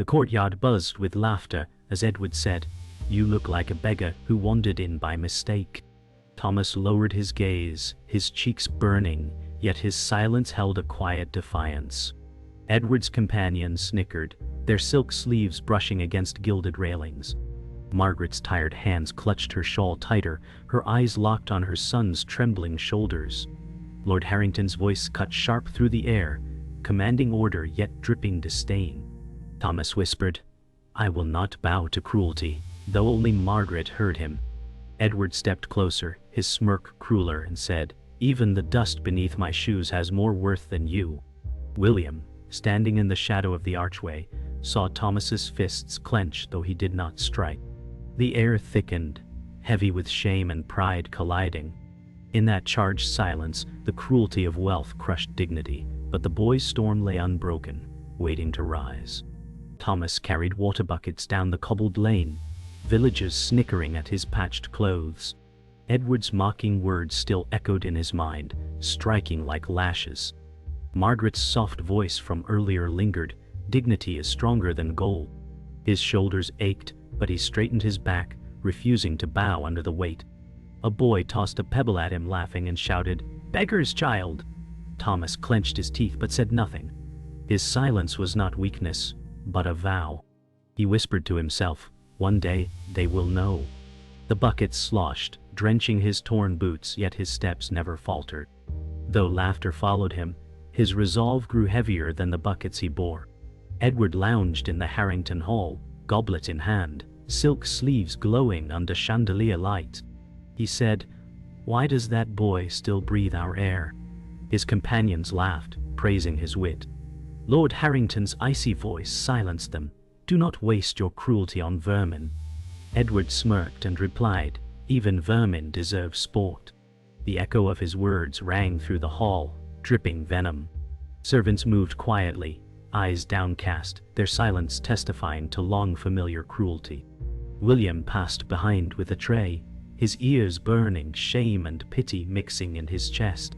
The courtyard buzzed with laughter as Edward said, "You look like a beggar who wandered in by mistake." Thomas lowered his gaze, his cheeks burning, yet his silence held a quiet defiance. Edward's companions snickered, their silk sleeves brushing against gilded railings. Margaret's tired hands clutched her shawl tighter, her eyes locked on her son's trembling shoulders. Lord Harrington's voice cut sharp through the air, commanding order yet dripping disdain. Thomas whispered, "I will not bow to cruelty," though only Margaret heard him. Edward stepped closer, his smirk crueler, and said, "Even the dust beneath my shoes has more worth than you." William, standing in the shadow of the archway, saw Thomas's fists clench though he did not strike. The air thickened, heavy with shame and pride colliding. In that charged silence, the cruelty of wealth crushed dignity, but the boy's storm lay unbroken, waiting to rise. Thomas carried water buckets down the cobbled lane, villagers snickering at his patched clothes. Edward's mocking words still echoed in his mind, striking like lashes. Margaret's soft voice from earlier lingered, "Dignity is stronger than gold." His shoulders ached, but he straightened his back, refusing to bow under the weight. A boy tossed a pebble at him laughing and shouted, "Beggar's child!" Thomas clenched his teeth but said nothing. His silence was not weakness, but a vow. He whispered to himself, "One day, they will know." The buckets sloshed, drenching his torn boots, yet his steps never faltered. Though laughter followed him, his resolve grew heavier than the buckets he bore. Edward lounged in the Harrington Hall, goblet in hand, silk sleeves glowing under chandelier light. He said, "Why does that boy still breathe our air?" His companions laughed, praising his wit. Lord Harrington's icy voice silenced them. "Do not waste your cruelty on vermin." Edward smirked and replied, "Even vermin deserve sport." The echo of his words rang through the hall, dripping venom. Servants moved quietly, eyes downcast, their silence testifying to long-familiar cruelty. William passed behind with a tray, his ears burning, shame and pity mixing in his chest.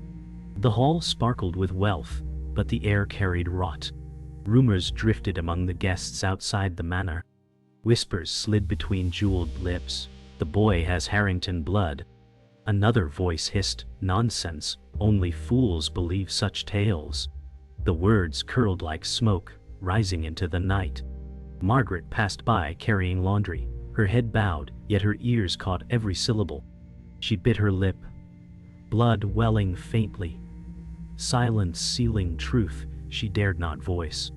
The hall sparkled with wealth, but the air carried rot. Rumors drifted among the guests outside the manor. Whispers slid between jeweled lips. "The boy has Harrington blood." Another voice hissed, "Nonsense, only fools believe such tales." The words curled like smoke, rising into the night. Margaret passed by carrying laundry, her head bowed, yet her ears caught every syllable. She bit her lip, blood welling faintly. Silence sealing truth she dared not voice.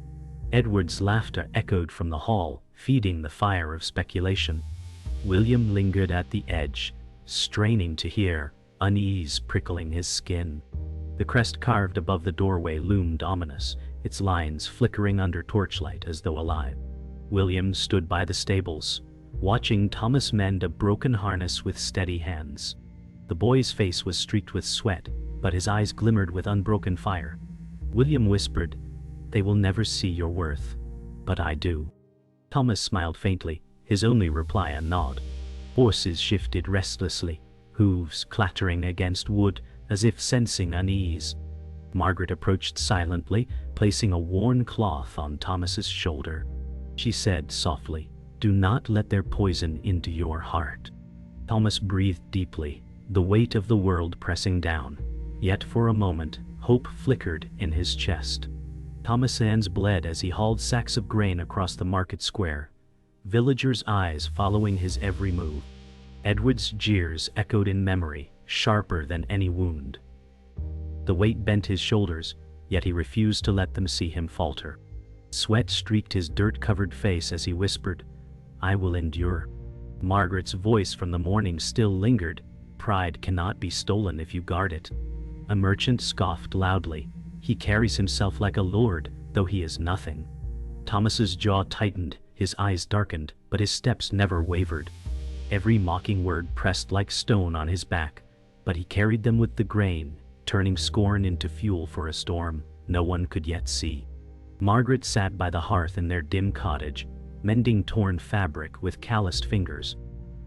Edward's laughter echoed from the hall, feeding the fire of speculation. William lingered at the edge, straining to hear, unease prickling his skin. The crest carved above the doorway loomed ominous, its lines flickering under torchlight as though alive. William stood by the stables, watching Thomas mend a broken harness with steady hands. The boy's face was streaked with sweat, but his eyes glimmered with unbroken fire. William whispered, "They will never see your worth, but I do." Thomas smiled faintly, his only reply a nod. Horses shifted restlessly, hooves clattering against wood as if sensing unease. Margaret approached silently, placing a worn cloth on Thomas's shoulder. She said softly, "Do not let their poison into your heart." Thomas breathed deeply, the weight of the world pressing down. Yet for a moment, hope flickered in his chest. Thomas' hands bled as he hauled sacks of grain across the market square, villagers' eyes following his every move. Edward's jeers echoed in memory, sharper than any wound. The weight bent his shoulders, yet he refused to let them see him falter. Sweat streaked his dirt-covered face as he whispered, "I will endure." Margaret's voice from the morning still lingered, "Pride cannot be stolen if you guard it." A merchant scoffed loudly, "He carries himself like a lord, though he is nothing." Thomas's jaw tightened, his eyes darkened, but his steps never wavered. Every mocking word pressed like stone on his back, but he carried them with the grain, turning scorn into fuel for a storm no one could yet see. Margaret sat by the hearth in their dim cottage, mending torn fabric with calloused fingers.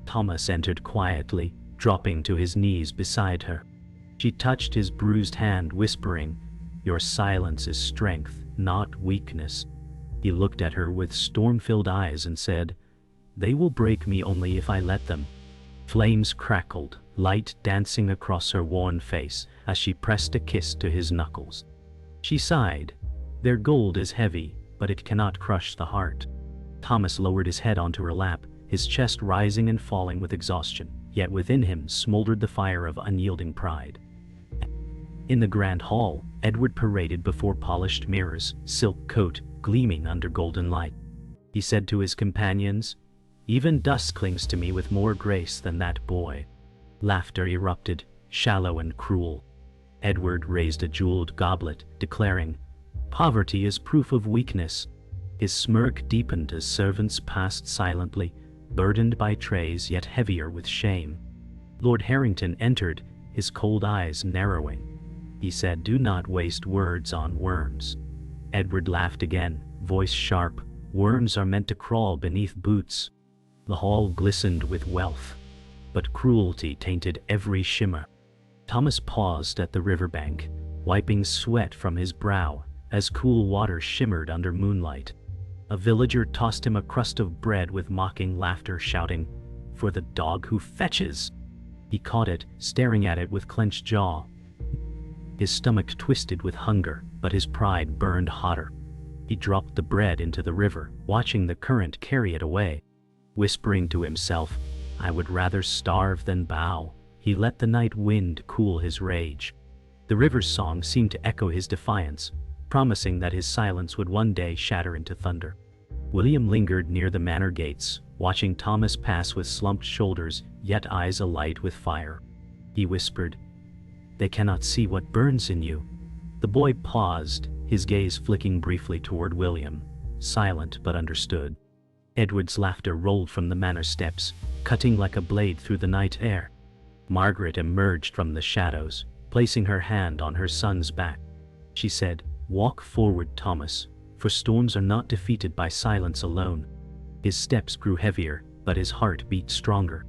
Thomas entered quietly, dropping to his knees beside her. She touched his bruised hand, whispering, "Your silence is strength, not weakness." He looked at her with storm-filled eyes and said, "They will break me only if I let them." Flames crackled, light dancing across her worn face as she pressed a kiss to his knuckles. She sighed. "Their gold is heavy, but it cannot crush the heart." Thomas lowered his head onto her lap, his chest rising and falling with exhaustion, yet within him smoldered the fire of unyielding pride. In the grand hall, Edward paraded before polished mirrors, silk coat gleaming under golden light. He said to his companions, "Even dust clings to me with more grace than that boy." Laughter erupted, shallow and cruel. Edward raised a jeweled goblet, declaring, "Poverty is proof of weakness." His smirk deepened as servants passed silently, burdened by trays yet heavier with shame. Lord Harrington entered, his cold eyes narrowing. He said, "Do not waste words on worms." Edward laughed again, voice sharp. "Worms are meant to crawl beneath boots." The hall glistened with wealth, but cruelty tainted every shimmer. Thomas paused at the riverbank, wiping sweat from his brow as cool water shimmered under moonlight. A villager tossed him a crust of bread with mocking laughter, shouting, "For the dog who fetches!" He caught it, staring at it with clenched jaw. His stomach twisted with hunger, but his pride burned hotter. He dropped the bread into the river, watching the current carry it away. Whispering to himself, "I would rather starve than bow," he let the night wind cool his rage. The river's song seemed to echo his defiance, promising that his silence would one day shatter into thunder. William lingered near the manor gates, watching Thomas pass with slumped shoulders, yet eyes alight with fire. He whispered, "They cannot see what burns in you." The boy paused, his gaze flicking briefly toward William, silent but understood. Edward's laughter rolled from the manor steps, cutting like a blade through the night air. Margaret emerged from the shadows, placing her hand on her son's back. She said, "Walk forward, Thomas, for storms are not defeated by silence alone." His steps grew heavier, but his heart beat stronger.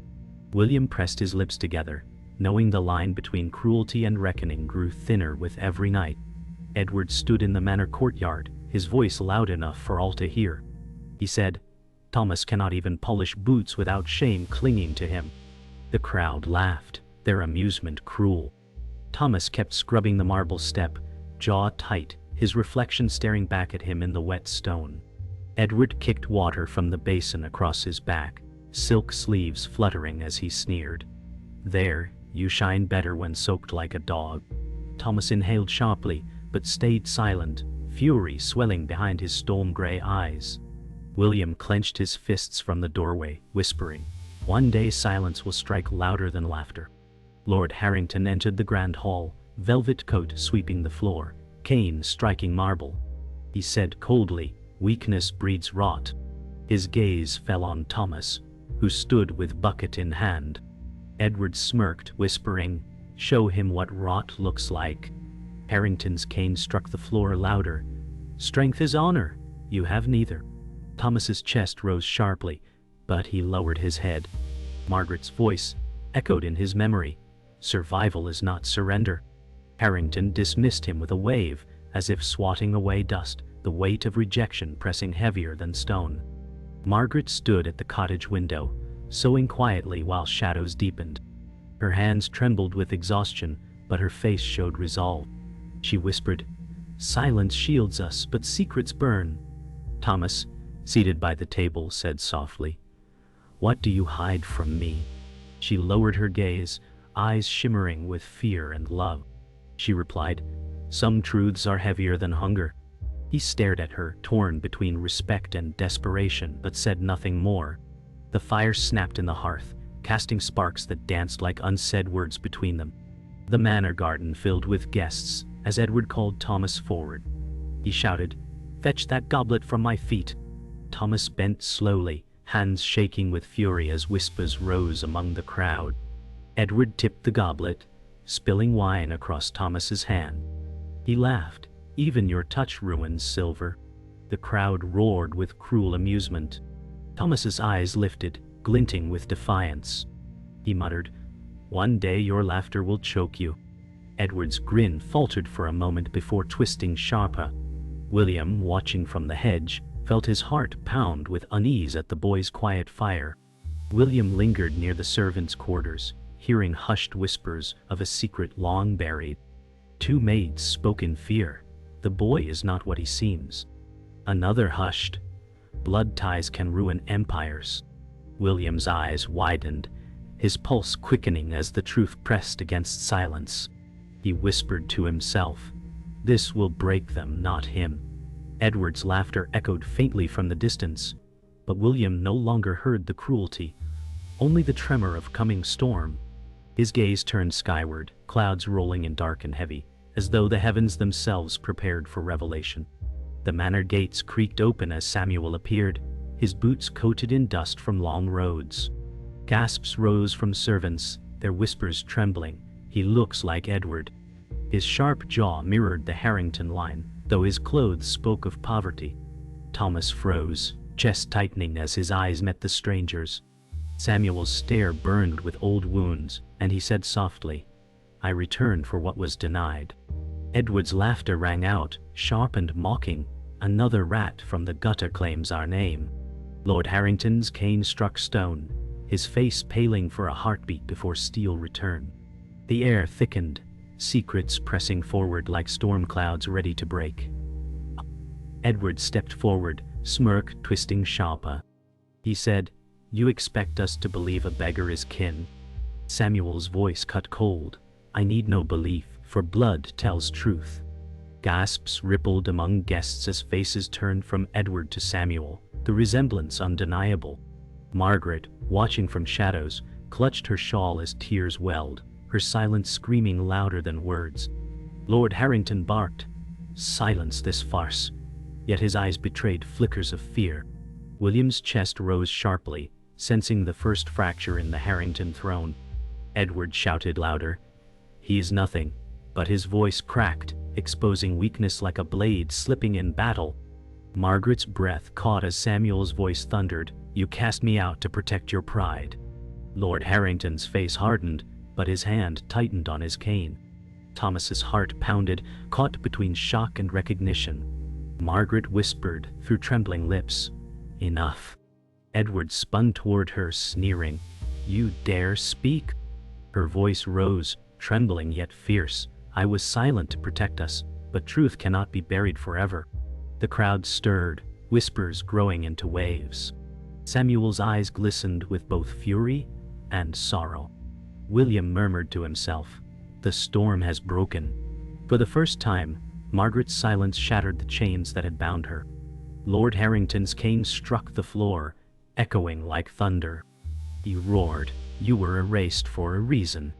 William pressed his lips together, knowing the line between cruelty and reckoning grew thinner with every night. Edward stood in the manor courtyard, his voice loud enough for all to hear. He said, "Thomas cannot even polish boots without shame clinging to him." The crowd laughed, their amusement cruel. Thomas kept scrubbing the marble step, jaw tight, his reflection staring back at him in the wet stone. Edward kicked water from the basin across his back, silk sleeves fluttering as he sneered. "There, you shine better when soaked like a dog." Thomas inhaled sharply, but stayed silent, fury swelling behind his storm-gray eyes. William clenched his fists from the doorway, whispering, "One day silence will strike louder than laughter." Lord Harrington entered the grand hall, velvet coat sweeping the floor, cane striking marble. He said coldly, "Weakness breeds rot." His gaze fell on Thomas, who stood with bucket in hand. Edward smirked, whispering, "Show him what rot looks like." Harrington's cane struck the floor louder. "Strength is honor. You have neither." Thomas's chest rose sharply, but he lowered his head. Margaret's voice echoed in his memory. "Survival is not surrender." Harrington dismissed him with a wave, as if swatting away dust, the weight of rejection pressing heavier than stone. Margaret stood at the cottage window, sewing quietly while shadows deepened. Her hands trembled with exhaustion, but her face showed resolve. She whispered, "Silence shields us, but secrets burn." Thomas, seated by the table, said softly, "What do you hide from me?" She lowered her gaze, eyes shimmering with fear and love. She replied, "Some truths are heavier than hunger." He stared at her, torn between respect and desperation, but said nothing more. The fire snapped in the hearth, casting sparks that danced like unsaid words between them. The manor garden filled with guests as Edward called Thomas forward. He shouted, "Fetch that goblet from my feet." Thomas bent slowly, hands shaking with fury as whispers rose among the crowd. Edward tipped the goblet, spilling wine across Thomas's hand. He laughed, "Even your touch ruins silver." The crowd roared with cruel amusement. Thomas's eyes lifted, glinting with defiance. He muttered, "One day your laughter will choke you." Edward's grin faltered for a moment before twisting sharper. William, watching from the hedge, felt his heart pound with unease at the boy's quiet fire. William lingered near the servants' quarters, hearing hushed whispers of a secret long buried. Two maids spoke in fear. The boy is not what he seems. Another hushed. Blood ties can ruin empires. William's eyes widened, his pulse quickening as the truth pressed against silence. He whispered to himself, "This will break them, not him." Edward's laughter echoed faintly from the distance, but William no longer heard the cruelty, only the tremor of coming storm. His gaze turned skyward, clouds rolling in dark and heavy, as though the heavens themselves prepared for revelation. The manor gates creaked open as Samuel appeared, his boots coated in dust from long roads. Gasps rose from servants, their whispers trembling. "He looks like Edward." His sharp jaw mirrored the Harrington line, though his clothes spoke of poverty. Thomas froze, chest tightening as his eyes met the stranger's. Samuel's stare burned with old wounds, and he said softly, "I returned for what was denied." Edward's laughter rang out, sharp and mocking. "Another rat from the gutter claims our name." Lord Harrington's cane struck stone, his face paling for a heartbeat before steel returned. The air thickened, secrets pressing forward like storm clouds ready to break. Edward stepped forward, smirk twisting sharper. He said, "You expect us to believe a beggar is kin?" Samuel's voice cut cold. "I need no belief, for blood tells truth." Gasps rippled among guests as faces turned from Edward to Samuel, the resemblance undeniable. Margaret, watching from shadows, clutched her shawl as tears welled, her silence screaming louder than words. Lord Harrington barked, "Silence this farce," yet his eyes betrayed flickers of fear. William's chest rose sharply, sensing the first fracture in the Harrington throne. Edward shouted louder, "He is nothing," but his voice cracked, exposing weakness like a blade slipping in battle. Margaret's breath caught as Samuel's voice thundered, "You cast me out to protect your pride." Lord Harrington's face hardened, but his hand tightened on his cane. Thomas's heart pounded, caught between shock and recognition. Margaret whispered through trembling lips, "Enough." Edward spun toward her, sneering, "You dare speak?" Her voice rose, trembling yet fierce. "I was silent to protect us, but truth cannot be buried forever." The crowd stirred, whispers growing into waves. Samuel's eyes glistened with both fury and sorrow. William murmured to himself, "The storm has broken." For the first time, Margaret's silence shattered the chains that had bound her. Lord Harrington's cane struck the floor, echoing like thunder. He roared, "You were erased for a reason."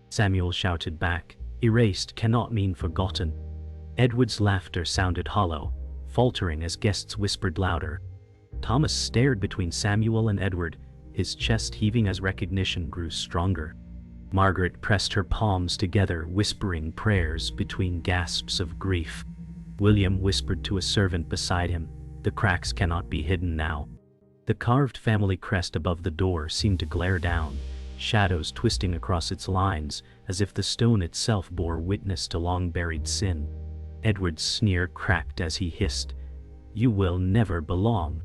Samuel shouted back, "Erased cannot mean forgotten." Edward's laughter sounded hollow, faltering as guests whispered louder. Thomas stared between Samuel and Edward, his chest heaving as recognition grew stronger. Margaret pressed her palms together, whispering prayers between gasps of grief. William whispered to a servant beside him, "The cracks cannot be hidden now." The carved family crest above the door seemed to glare down, shadows twisting across its lines, as if the stone itself bore witness to long-buried sin. Edward's sneer cracked as he hissed, "You will never belong."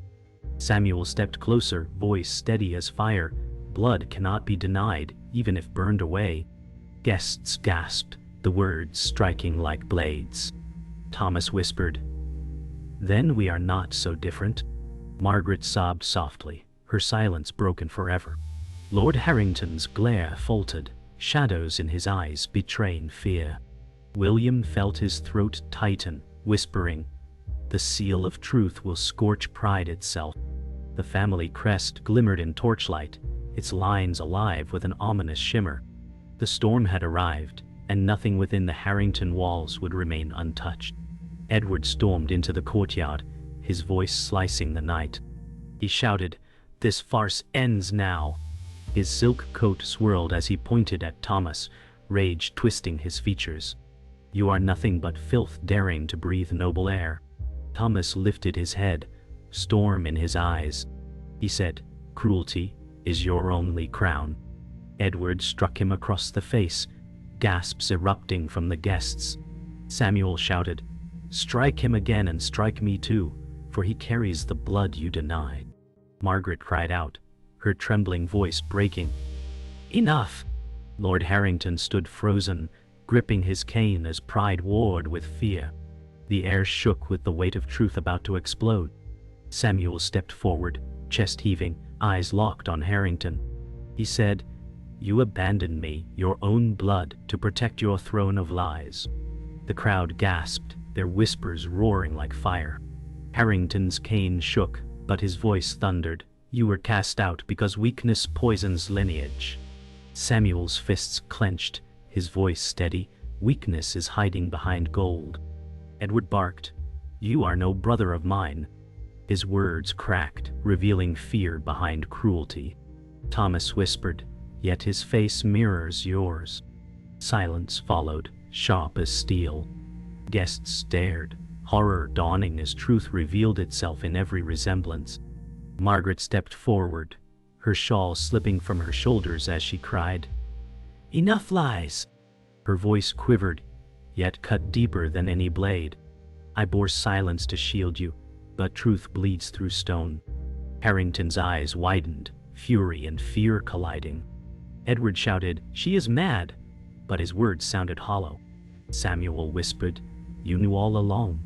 Samuel stepped closer, voice steady as fire. "Blood cannot be denied, even if burned away." Guests gasped, the words striking like blades. Thomas whispered, "Then we are not so different." Margaret sobbed softly, her silence broken forever. Lord Harrington's glare faltered, shadows in his eyes betraying fear. William felt his throat tighten, whispering, "The seal of truth will scorch pride itself." The family crest glimmered in torchlight, its lines alive with an ominous shimmer. The storm had arrived, and nothing within the Harrington walls would remain untouched. Edward stormed into the courtyard, his voice slicing the night. He shouted, "This farce ends now." His silk coat swirled as he pointed at Thomas, rage twisting his features. "You are nothing but filth daring to breathe noble air." Thomas lifted his head, storm in his eyes. He said, "Cruelty is your only crown." Edward struck him across the face, gasps erupting from the guests. Samuel shouted, "Strike him again and strike me too, for he carries the blood you deny." Margaret cried out, her trembling voice breaking. "Enough!" Lord Harrington stood frozen, gripping his cane as pride warred with fear. The air shook with the weight of truth about to explode. Samuel stepped forward, chest heaving, eyes locked on Harrington. He said, "You abandoned me, your own blood, to protect your throne of lies." The crowd gasped, their whispers roaring like fire. Harrington's cane shook, but his voice thundered, "You were cast out because weakness poisons lineage." Samuel's fists clenched, his voice steady. "Weakness is hiding behind gold." Edward barked, "You are no brother of mine." His words cracked, revealing fear behind cruelty. Thomas whispered, "Yet his face mirrors yours." Silence followed, sharp as steel. Guests stared, horror dawning as truth revealed itself in every resemblance. Margaret stepped forward, her shawl slipping from her shoulders as she cried, "Enough lies!" Her voice quivered, yet cut deeper than any blade. "I bore silence to shield you, but truth bleeds through stone." Harrington's eyes widened, fury and fear colliding. Edward shouted, "She is mad!" but his words sounded hollow. Samuel whispered, "You knew all along."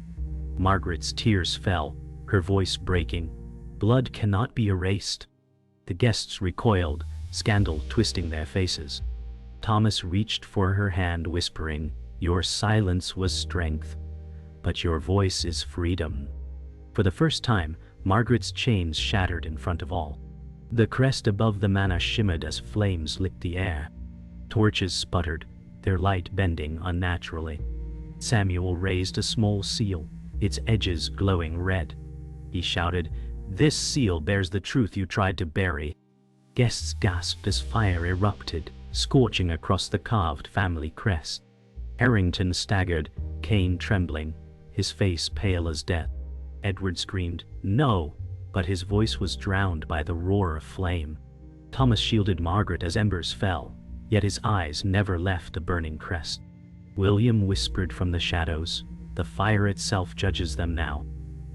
Margaret's tears fell, her voice breaking. "Blood cannot be erased." The guests recoiled, scandal twisting their faces. Thomas reached for her hand, whispering, "Your silence was strength, but your voice is freedom." For the first time, Margaret's chains shattered in front of all. The crest above the manor shimmered as flames licked the air. Torches sputtered, their light bending unnaturally. Samuel raised a small seal, its edges glowing red. He shouted, "This seal bears the truth you tried to bury." Guests gasped as fire erupted, scorching across the carved family crest. Harrington staggered, cane trembling, his face pale as death. Edward screamed, "No!" but his voice was drowned by the roar of flame. Thomas shielded Margaret as embers fell, yet his eyes never left the burning crest. William whispered from the shadows, "The fire itself judges them now."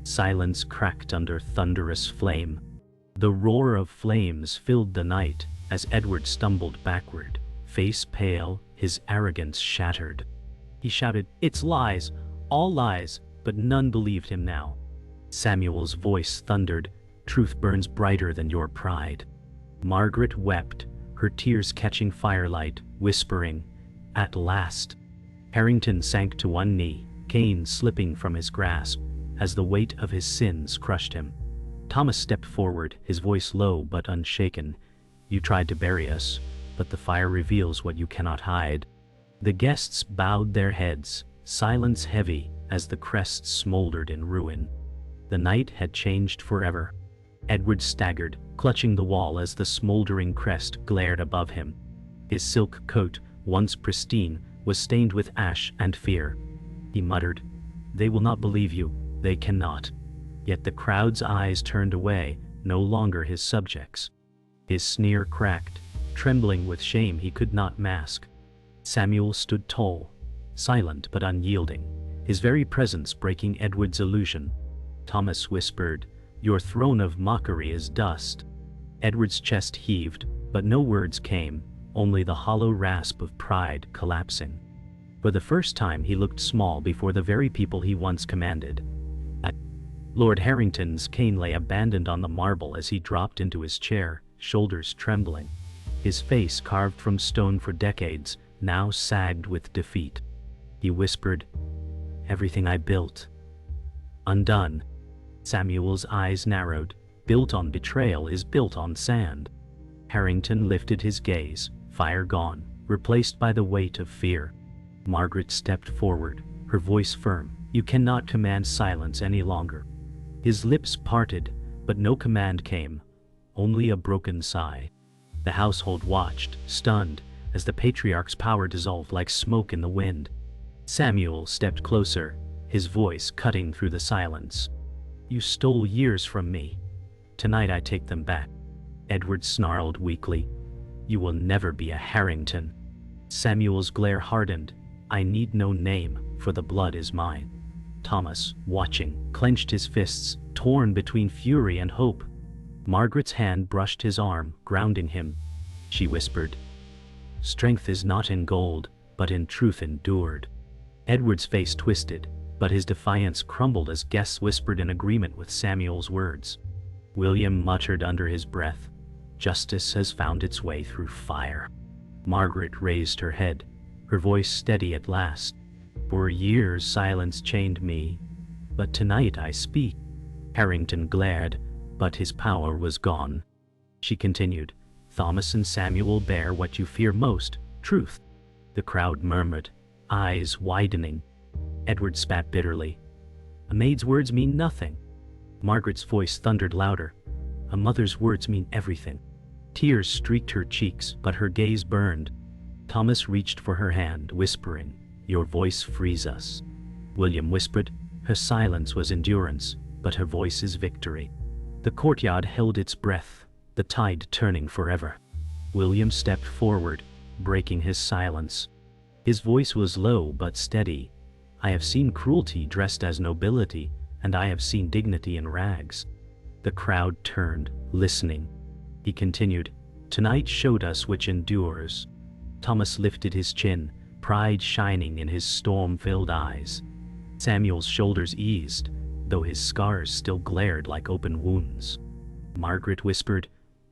Silence cracked under thunderous flame. The roar of flames filled the night as Edward stumbled backward, face pale, his arrogance shattered. He shouted, "It's lies, all lies," but none believed him now. Samuel's voice thundered, "Truth burns brighter than your pride." Margaret wept, her tears catching firelight, whispering, "At last." Harrington sank to one knee, cane slipping from his grasp, as the weight of his sins crushed him. Thomas stepped forward, his voice low but unshaken. "You tried to bury us, but the fire reveals what you cannot hide." The guests bowed their heads, silence heavy as the crest smoldered in ruin. The night had changed forever. Edward staggered, clutching the wall as the smoldering crest glared above him. His silk coat, once pristine, was stained with ash and fear. He muttered, "They will not believe you, they cannot." Yet the crowd's eyes turned away, no longer his subjects. His sneer cracked, trembling with shame he could not mask. Samuel stood tall, silent but unyielding, his very presence breaking Edward's illusion. Thomas whispered, "Your throne of mockery is dust." Edward's chest heaved, but no words came, only the hollow rasp of pride collapsing. For the first time he looked small before the very people he once commanded. Lord Harrington's cane lay abandoned on the marble as he dropped into his chair, shoulders trembling. His face, carved from stone for decades, now sagged with defeat. He whispered, "Everything I built, undone." Samuel's eyes narrowed. Built on betrayal is built on sand. Harrington lifted his gaze, fire gone, replaced by the weight of fear. Margaret stepped forward, her voice firm. "You cannot command silence any longer." His lips parted, but no command came, only a broken sigh. The household watched, stunned, as the patriarch's power dissolved like smoke in the wind. Samuel stepped closer, his voice cutting through the silence. "You stole years from me. Tonight I take them back." Edward snarled weakly, "You will never be a Harrington." Samuel's glare hardened. "I need no name, for the blood is mine." Thomas, watching, clenched his fists, torn between fury and hope. Margaret's hand brushed his arm, grounding him. She whispered, "Strength is not in gold, but in truth endured." Edward's face twisted, but his defiance crumbled as guests whispered in agreement with Samuel's words. William muttered under his breath, "Justice has found its way through fire." Margaret raised her head, her voice steady at last. "For years silence chained me, but tonight I speak." Harrington glared, but his power was gone. She continued, "Thomas and Samuel bear what you fear most, truth." The crowd murmured, eyes widening. Edward spat bitterly. "A maid's words mean nothing." Margaret's voice thundered louder. "A mother's words mean everything." Tears streaked her cheeks, but her gaze burned. Thomas reached for her hand, whispering, "Your voice frees us." William whispered, "Her silence was endurance, but her voice is victory." The courtyard held its breath, the tide turning forever. William stepped forward, breaking his silence. His voice was low but steady. "I have seen cruelty dressed as nobility, and I have seen dignity in rags." The crowd turned, listening. He continued, "Tonight showed us which endures." Thomas lifted his chin, pride shining in his storm-filled eyes. Samuel's shoulders eased, though his scars still glared like open wounds. Margaret whispered,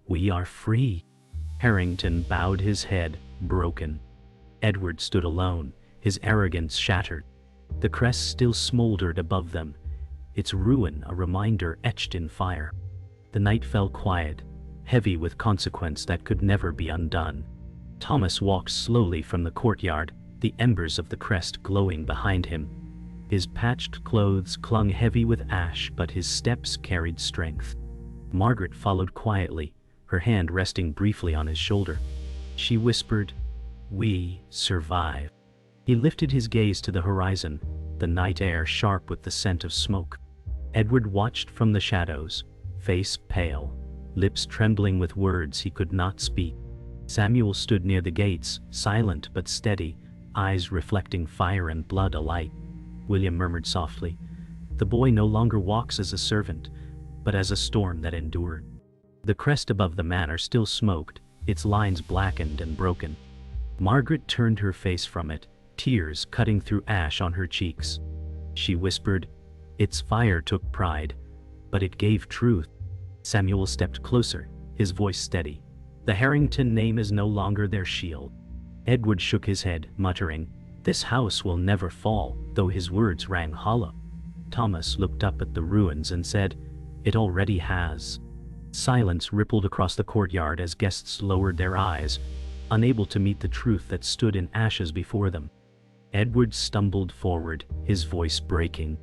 "We are free." Harrington bowed his head, broken. Edward stood alone, his arrogance shattered. The crest still smoldered above them, its ruin a reminder etched in fire. The night fell quiet, heavy with consequence that could never be undone. Thomas walked slowly from the courtyard, the embers of the crest glowing behind him. His patched clothes clung heavy with ash, but his steps carried strength. Margaret followed quietly, her hand resting briefly on his shoulder. She whispered, "We survive." He lifted his gaze to the horizon, the night air sharp with the scent of smoke. Edward watched from the shadows, face pale, lips trembling with words he could not speak. Samuel stood near the gates, silent but steady, eyes reflecting fire and blood alike. William murmured softly, "The boy no longer walks as a servant, but as a storm that endured." The crest above the manor still smoked, its lines blackened and broken. Margaret turned her face from it, tears cutting through ash on her cheeks. She whispered, "Its fire took pride, but it gave truth." Samuel stepped closer, his voice steady. "The Harrington name is no longer their shield." Edward shook his head, muttering, "This house will never fall," though his words rang hollow. Thomas looked up at the ruins and said, "It already has." Silence rippled across the courtyard as guests lowered their eyes, unable to meet the truth that stood in ashes before them. Edward stumbled forward, his voice breaking.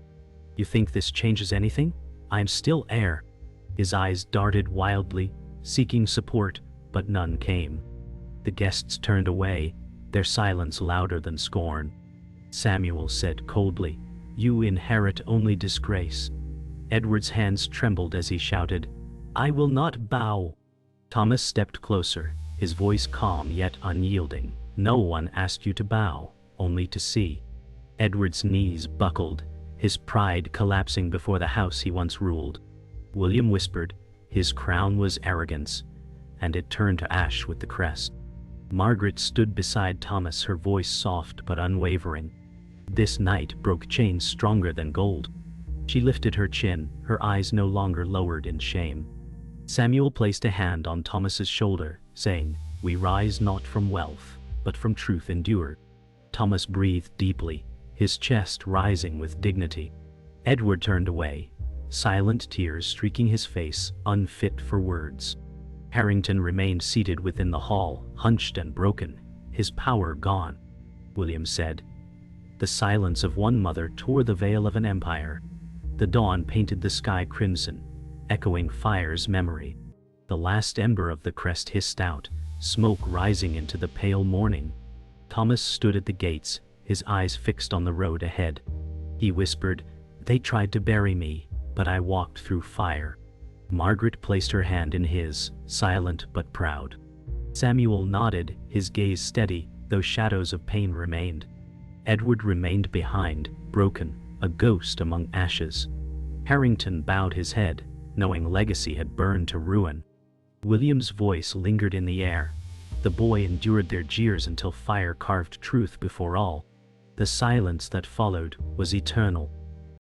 "You think this changes anything? I'm still heir." His eyes darted wildly, seeking support, but none came. The guests turned away, their silence louder than scorn. Samuel said coldly, "You inherit only disgrace." Edward's hands trembled as he shouted, "I will not bow." Thomas stepped closer, his voice calm yet unyielding. "No one asked you to bow, only to see." Edward's knees buckled, his pride collapsing before the house he once ruled. William whispered, his crown was arrogance, and it turned to ash with the crest. Margaret stood beside Thomas, her voice soft but unwavering. This night broke chains stronger than gold. She lifted her chin, her eyes no longer lowered in shame. Samuel placed a hand on Thomas's shoulder, saying, "We rise not from wealth, but from truth endured." Thomas breathed deeply, his chest rising with dignity. Edward turned away, silent tears streaking his face, unfit for words. Harrington remained seated within the hall, hunched and broken, his power gone. William said. The silence of one mother tore the veil of an empire. The dawn painted the sky crimson, echoing fire's memory. The last ember of the crest hissed out, smoke rising into the pale morning. Thomas stood at the gates, his eyes fixed on the road ahead. He whispered, "They tried to bury me, but I walked through fire." Margaret placed her hand in his, silent but proud. Samuel nodded, his gaze steady, though shadows of pain remained. Edward remained behind, broken, a ghost among ashes. Harrington bowed his head, knowing legacy had burned to ruin. William's voice lingered in the air. The boy endured their jeers until fire carved truth before all. The silence that followed was eternal.